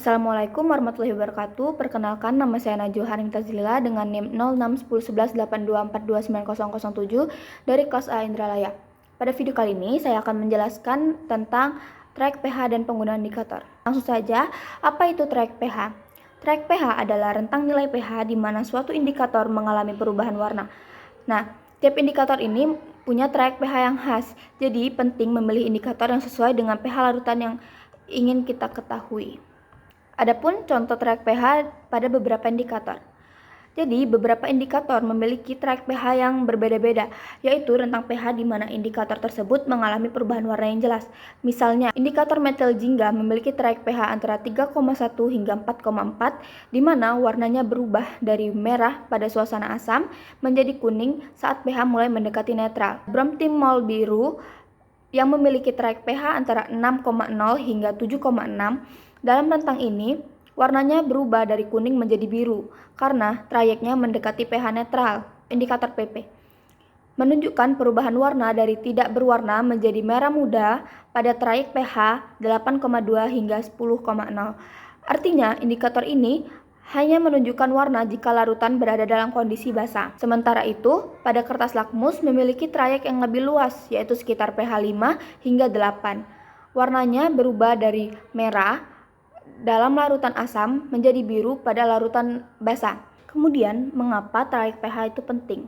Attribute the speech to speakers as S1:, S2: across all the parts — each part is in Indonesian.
S1: Assalamualaikum warahmatullahi wabarakatuh. Perkenalkan, nama saya Najwa Haring Tazlila dengan NIM 06101182490007 dari kelas A Indralaya. Pada video kali ini saya akan menjelaskan tentang track pH dan penggunaan indikator. Langsung saja, apa itu track pH? Track pH adalah rentang nilai pH di mana suatu indikator mengalami perubahan warna. Nah, tiap indikator ini punya track pH yang khas, jadi penting memilih indikator yang sesuai dengan pH larutan yang ingin kita ketahui. Adapun contoh track pH pada beberapa indikator. Jadi, beberapa indikator memiliki track pH yang berbeda-beda, yaitu rentang pH di mana indikator tersebut mengalami perubahan warna yang jelas. Misalnya, indikator metil jingga memiliki track pH antara 3,1 hingga 4,4, di mana warnanya berubah dari merah pada suasana asam menjadi kuning saat pH mulai mendekati netral. Bromtimol biru yang memiliki track pH antara 6,0 hingga 7,6. Dalam rentang ini, warnanya berubah dari kuning menjadi biru karena trayeknya mendekati pH netral. Indikator PP menunjukkan perubahan warna dari tidak berwarna menjadi merah muda pada trayek pH 8,2 hingga 10,0. Artinya, indikator ini hanya menunjukkan warna jika larutan berada dalam kondisi basah. Sementara itu, pada kertas lakmus memiliki trayek yang lebih luas, yaitu sekitar pH 5 hingga 8. Warnanya berubah dari merah dalam larutan asam menjadi biru pada larutan basah. Kemudian, mengapa trayek pH itu penting?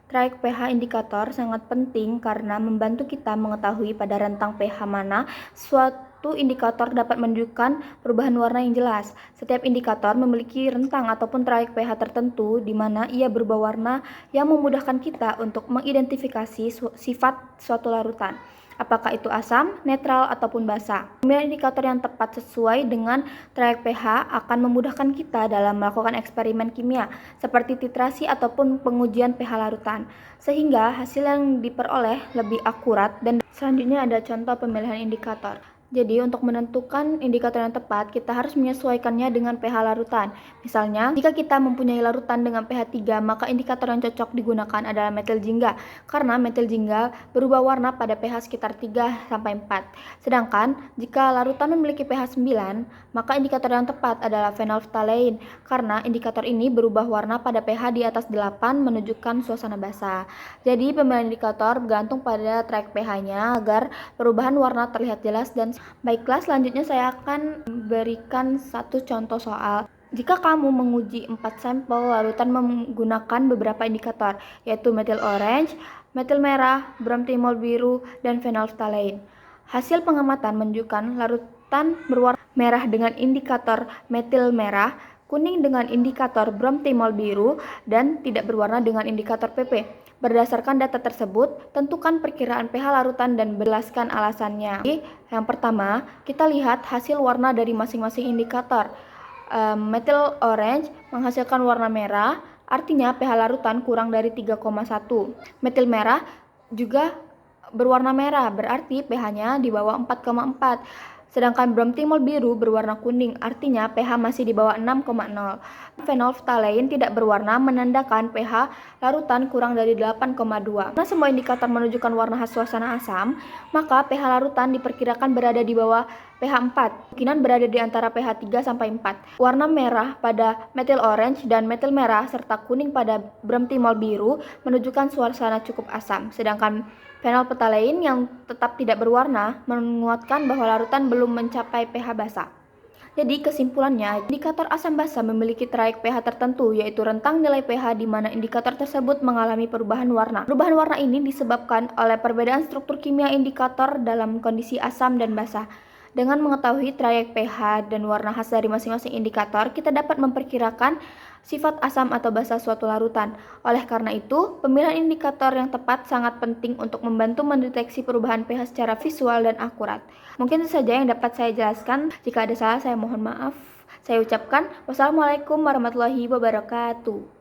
S1: Trayek pH indikator sangat penting karena membantu kita mengetahui pada rentang pH mana suatu indikator dapat menunjukkan perubahan warna yang jelas. Setiap indikator memiliki rentang ataupun trayek pH tertentu di mana ia berubah warna yang memudahkan kita untuk mengidentifikasi sifat suatu larutan. Apakah itu asam, netral, ataupun basa. Pemilihan indikator yang tepat sesuai dengan trayek pH akan memudahkan kita dalam melakukan eksperimen kimia, seperti titrasi ataupun pengujian pH larutan, sehingga hasil yang diperoleh lebih akurat. Dan selanjutnya ada contoh pemilihan indikator. Jadi, untuk menentukan indikator yang tepat, kita harus menyesuaikannya dengan pH larutan. Misalnya, jika kita mempunyai larutan dengan pH 3, maka indikator yang cocok digunakan adalah metil jingga, karena metil jingga berubah warna pada pH sekitar 3-4. Sedangkan, jika larutan memiliki pH 9, maka indikator yang tepat adalah phenolphthalein, karena indikator ini berubah warna pada pH di atas 8 menunjukkan suasana basah. Jadi, pemilihan indikator bergantung pada track pH-nya agar perubahan warna terlihat jelas dan baiklah, selanjutnya saya akan berikan satu contoh soal. Jika kamu menguji 4 sampel larutan menggunakan beberapa indikator, yaitu metil orange, metil merah, bromtimol biru, dan phenolphthalein. Hasil pengamatan menunjukkan larutan berwarna merah dengan indikator metil merah, kuning dengan indikator bromtimol biru, dan tidak berwarna dengan indikator PP. Berdasarkan data tersebut, tentukan perkiraan pH larutan dan jelaskan alasannya. Yang pertama, kita lihat hasil warna dari masing-masing indikator. Metil orange menghasilkan warna merah, artinya pH larutan kurang dari 3,1. Metil merah juga berwarna merah, berarti pH-nya di bawah 4,4. Sedangkan bromtimol biru berwarna kuning, artinya pH masih di bawah 6,0. Phenolphthalein tidak berwarna menandakan pH larutan kurang dari 8,2. Karena semua indikator menunjukkan warna khas suasana asam, maka pH larutan diperkirakan berada di bawah pH 4, kemungkinan berada di antara pH 3-4. Warna merah pada metil orange dan metil merah serta kuning pada bromtimol biru menunjukkan suasana cukup asam, sedangkan phenolphthalein yang tetap tidak berwarna menguatkan bahwa larutan belum mencapai pH basa. Jadi kesimpulannya, indikator asam basa memiliki trayek pH tertentu, yaitu rentang nilai pH di mana indikator tersebut mengalami perubahan warna. Perubahan warna ini disebabkan oleh perbedaan struktur kimia indikator dalam kondisi asam dan basa. Dengan mengetahui trayek pH dan warna khas dari masing-masing indikator, kita dapat memperkirakan sifat asam atau basa suatu larutan. Oleh karena itu, pemilihan indikator yang tepat sangat penting untuk membantu mendeteksi perubahan pH secara visual dan akurat. Mungkin itu saja yang dapat saya jelaskan. Jika ada salah, saya mohon maaf. Saya ucapkan wassalamualaikum warahmatullahi wabarakatuh.